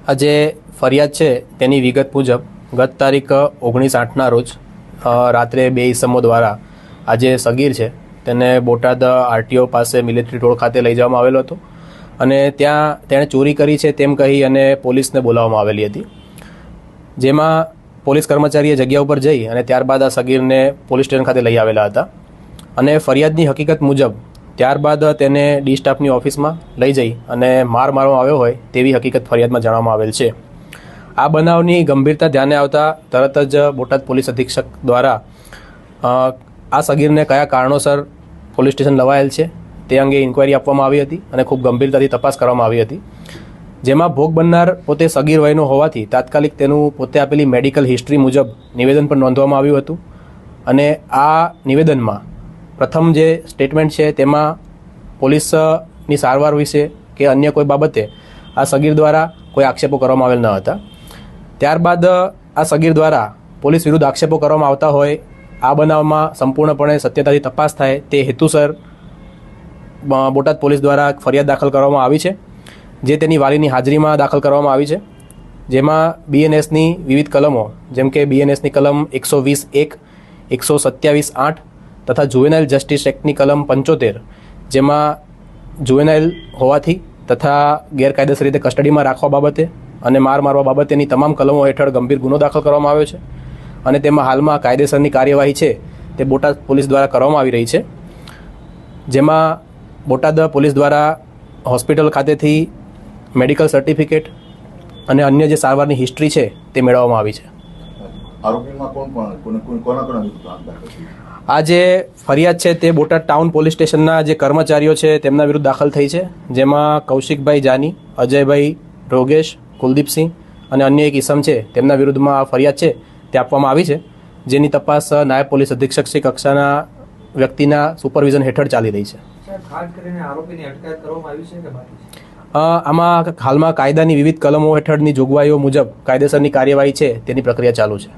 આજે ફરિયાદ છે તેની વિગત મુજબ ગત તારીખ 19/8ના રોજ રાત્રે 2 ઈસમો દ્વારા આજે સગીર છે તેને બોટાદ આરટીઓ પાસે મિલિટરી રોડ ખાતે લઈ જવામાં આવેલો હતો અને ત્યાં તેણે ચોરી કરી છે તેમ કહી અને પોલીસને બોલાવવામાં આવેલી હતી, જેમાં પોલીસ કર્મચારીએ જગ્યા ઉપર જઈ અને ત્યારબાદ આ સગીરને પોલીસ સ્ટેશન ખાતે લઈ આવેલા હતા અને ફરિયાદની હકીકત મુજબ ત્યારબાદ તેને ડી સ્ટાફની ઓફિસમાં લઈ જઈ અને મારવામાં આવ્યો હોય તેવી હકીકત ફરિયાદમાં જણાવવામાં આવેલ છે। આ બનાવની ગંભીરતા ધ્યાને આવતા તરત જ બોટાદ પોલીસ અધિક્ષક દ્વારા આ સગીરને કયા કારણોસર પોલીસ સ્ટેશન લવાયેલ છે તે અંગે ઇન્ક્વાયરી આપવામાં આવી હતી અને ખૂબ ગંભીરતાથી તપાસ કરવામાં આવી હતી, જેમાં ભોગ બનનાર પોતે સગીર વયનો હોવાથી તાત્કાલિક તેનું પોતે આપેલી મેડિકલ હિસ્ટ્રી મુજબ નિવેદન પણ નોંધવામાં આવ્યું હતું અને આ નિવેદનમાં પ્રથમ જે સ્ટેટમેન્ટ છે તેમાં પોલીસની સારવાર વિશે કે અન્ય કોઈ બાબતે આ સગીર દ્વારા કોઈ આક્ષેપો કરવામાં આવેલ ન હતા। ત્યારબાદ આ સગીર દ્વારા પોલીસ વિરુદ્ધ આક્ષેપો કરવામાં આવતા હોય આ બનાવમાં સંપૂર્ણપણે સત્યતાથી તપાસ થાય તે હેતુસર બોટાદ પોલીસ દ્વારા ફરિયાદ દાખલ કરવામાં આવી છે, જે તેની વાલીની હાજરીમાં દાખલ કરવામાં આવી છે, જેમાં બીએનએસની વિવિધ કલમો જેમ કે બીએનએસની કલમ 120(1), 127(8) તથા જુવેનાઇલ જસ્ટિસ એક્ટની કલમ 75, જેમાં જુવેનાઇલ હોવાથી તથા ગેરકાયદેસર રીતે કસ્ટડીમાં રાખવા બાબતે અને મારવા બાબતેની તમામ કલમો હેઠળ ગંભીર ગુનો દાખલ કરવામાં આવ્યો છે અને તેમાં હાલમાં કાયદેસરની કાર્યવાહી છે તે બોટાદ પોલીસ દ્વારા કરવામાં આવી રહી છે, જેમાં બોટાદ પોલીસ દ્વારા હોસ્પિટલ ખાતેથી મેડિકલ સર્ટિફિકેટ અને અન્ય જે સારવારની હિસ્ટ્રી છે તે મેળવવામાં આવી છે। આ જે ફરિયાદ છે તે બોટાદ ટાઉન પોલીસ સ્ટેશનના જે કર્મચારીઓ છે તેમના વિરુદ્ધ દાખલ થઈ છે, જેમાં કૌશિકભાઈ જાની, અજયભાઈ રોગેશ, કુલદીપસિંહ અને અન્ય એક ઈસમ છે તેમના વિરુદ્ધમાં આ ફરિયાદ છે તે આપવામાં આવી છે, જેની તપાસ નાયબ પોલીસ અધિક્ષક શ્રી કક્ષાના વ્યક્તિના સુપરવિઝન હેઠળ ચાલી રહી છે। આમાં હાલમાં કાયદાની વિવિધ કલમો હેઠળની જોગવાઈઓ મુજબ કાયદેસરની કાર્યવાહી છે તેની પ્રક્રિયા ચાલુ છે।